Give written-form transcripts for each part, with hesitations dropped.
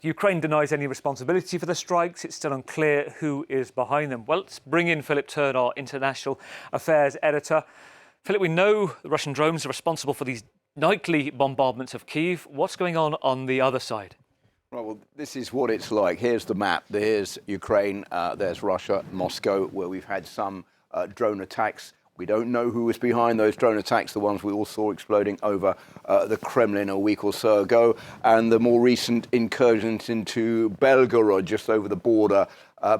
Ukraine denies any responsibility for the strikes. It's still unclear who is behind them. Well, let's bring in Philip Turle, our international affairs editor. Philip, we know the Russian drones are responsible for these nightly bombardments of Kyiv. What's going on the other side? Right, well, this is what it's like. Here's the map. There's Ukraine, there's Russia, Moscow, where we've had some drone attacks. We don't know who was behind those drone attacks, the ones we all saw exploding over the Kremlin a week or so ago, and the more recent incursions into Belgorod, just over the border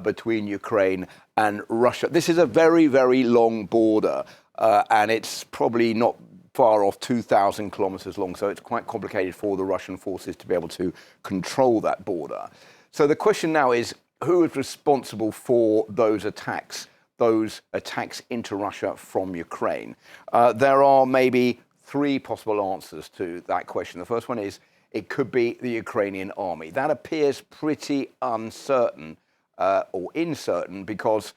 between Ukraine and Russia. This is a very, very long border, and it's probably not far off 2,000 kilometers long, so it's quite complicated for the Russian forces to be able to control that border. So the question now is, who is responsible for those attacks into Russia from Ukraine? There are maybe three possible answers to that question. The first one is it could be the Ukrainian army. That appears pretty uncertain or uncertain because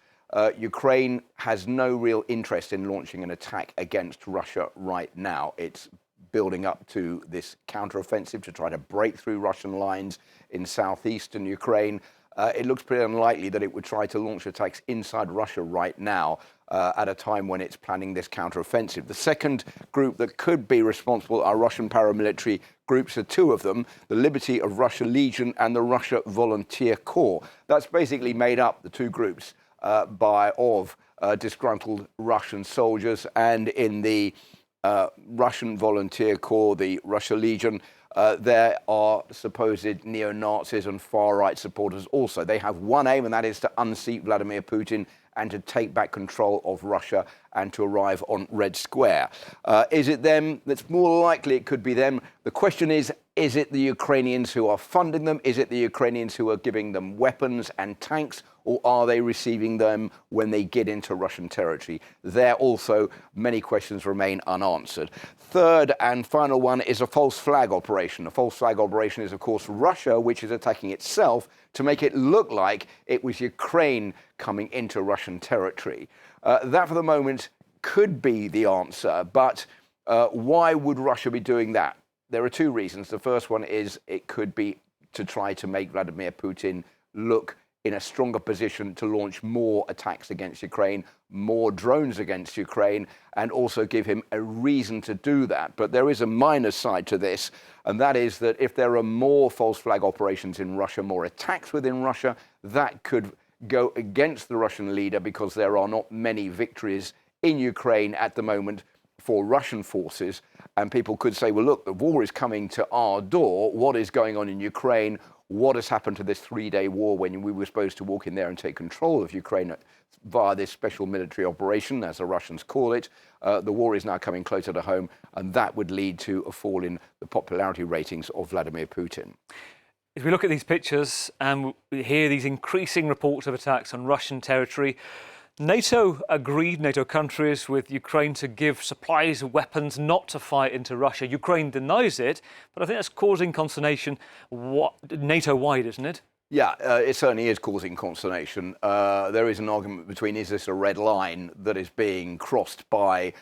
Ukraine has no real interest in launching an attack against Russia right now. It's building up to this counteroffensive to try to break through Russian lines in southeastern Ukraine. It looks pretty unlikely that it would try to launch attacks inside Russia right now at a time when it's planning this counteroffensive. The second group that could be responsible are Russian paramilitary groups. There are two of them, the Liberty of Russia Legion and the Russia Volunteer Corps. That's basically made up, the two groups, of disgruntled Russian soldiers. And in the Russian Volunteer Corps, the Russia Legion, there are supposed neo-Nazis and far-right supporters also. They have one aim, and that is to unseat Vladimir Putin and to take back control of Russia and to arrive on Red Square. Is it them? That's more likely it could be them. The question is it the Ukrainians who are funding them? Is it the Ukrainians who are giving them weapons and tanks? Or are they receiving them when they get into Russian territory? There also, many questions remain unanswered. Third and final one is a false flag operation. A false flag operation is, of course, Russia, which is attacking itself to make it look like it was Ukraine coming into Russian territory. That, for the moment, could be the answer. But why would Russia be doing that? There are two reasons. The first one is it could be to try to make Vladimir Putin look in a stronger position to launch more attacks against Ukraine, more drones against Ukraine, and also give him a reason to do that. But there is a minor side to this, and that is that if there are more false flag operations in Russia, more attacks within Russia, that could go against the Russian leader because there are not many victories in Ukraine at the moment for Russian forces. And people could say, well, look, the war is coming to our door. What is going on in Ukraine? What has happened to this three-day war when we were supposed to walk in there and take control of Ukraine via this special military operation, as the Russians call it? The war is now coming closer to home, and that would lead to a fall in the popularity ratings of Vladimir Putin. As we look at these pictures and we hear these increasing reports of attacks on Russian territory, NATO agreed, NATO countries, with Ukraine to give supplies of weapons not to fight into Russia. Ukraine denies it, but I think that's causing consternation NATO-wide, isn't it? Yeah, it certainly is causing consternation. There is an argument between, is this a red line that is being crossed by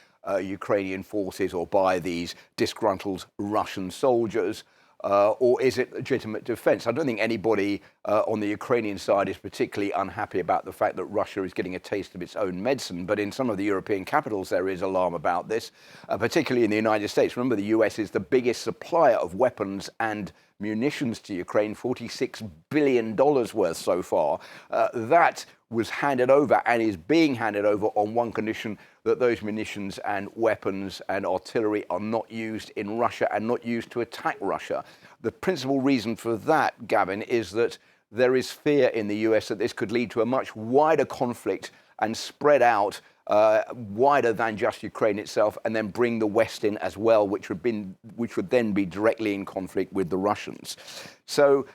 Ukrainian forces or by these disgruntled Russian soldiers? Or is it legitimate defense? I don't think anybody on the Ukrainian side is particularly unhappy about the fact that Russia is getting a taste of its own medicine. But in some of the European capitals, there is alarm about this, particularly in the United States. Remember, the US is the biggest supplier of weapons and munitions to Ukraine, $46 billion worth so far. That was handed over and is being handed over on one condition, that those munitions and weapons and artillery are not used in Russia and not used to attack Russia. The principal reason for that, Gavin, is that there is fear in the US that this could lead to a much wider conflict and spread out wider than just Ukraine itself, and then bring the West in as well, which would then be directly in conflict with the Russians. So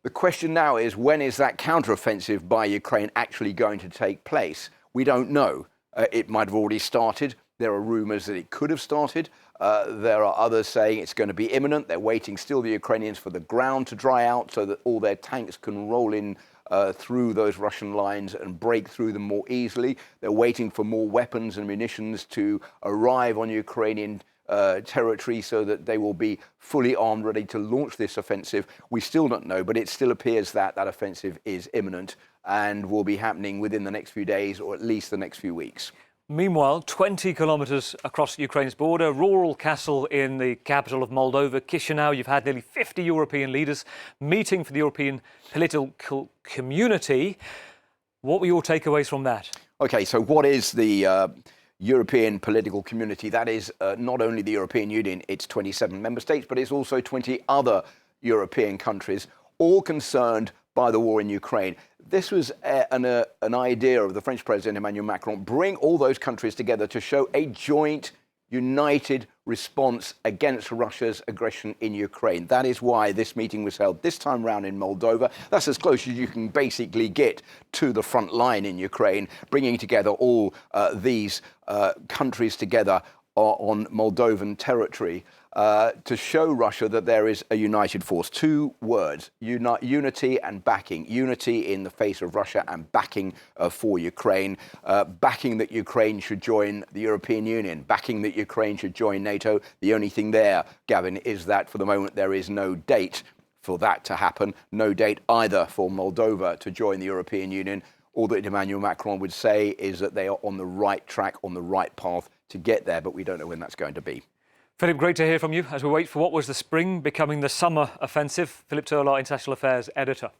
the question now is, when is that counteroffensive by Ukraine actually going to take place? We don't know. It might have already started. There are rumors that it could have started. There are others saying it's going to be imminent. They're waiting still, the Ukrainians, for the ground to dry out so that all their tanks can roll in through those Russian lines and break through them more easily. They're waiting for more weapons and munitions to arrive on Ukrainian territory so that they will be fully armed, ready to launch this offensive. We still don't know, but it still appears that that offensive is imminent and will be happening within the next few days or at least the next few weeks. Meanwhile, 20 kilometres across Ukraine's border, rural castle in the capital of Moldova, Chisinau, you've had nearly 50 European leaders meeting for the European political community. What were your takeaways from that? OK, so what is the European political community? That is not only the European Union, it's 27 member states, but it's also 20 other European countries, all concerned by the war in Ukraine. This was an idea of the French President Emmanuel Macron, bring all those countries together to show a joint, united response against Russia's aggression in Ukraine. That is why this meeting was held this time round in Moldova. That's as close as you can basically get to the front line in Ukraine, bringing together all these countries together on Moldovan territory to show Russia that there is a united force. Two words, unity and backing. Unity in the face of Russia and backing for Ukraine. Backing that Ukraine should join the European Union. Backing that Ukraine should join NATO. The only thing there, Gavin, is that for the moment there is no date for that to happen. No date either for Moldova to join the European Union. All that Emmanuel Macron would say is that they are on the right track, on the right path to get there, but we don't know when that's going to be. Philip, great to hear from you as we wait for what was the spring becoming the summer offensive. Philip Turle, our International Affairs editor.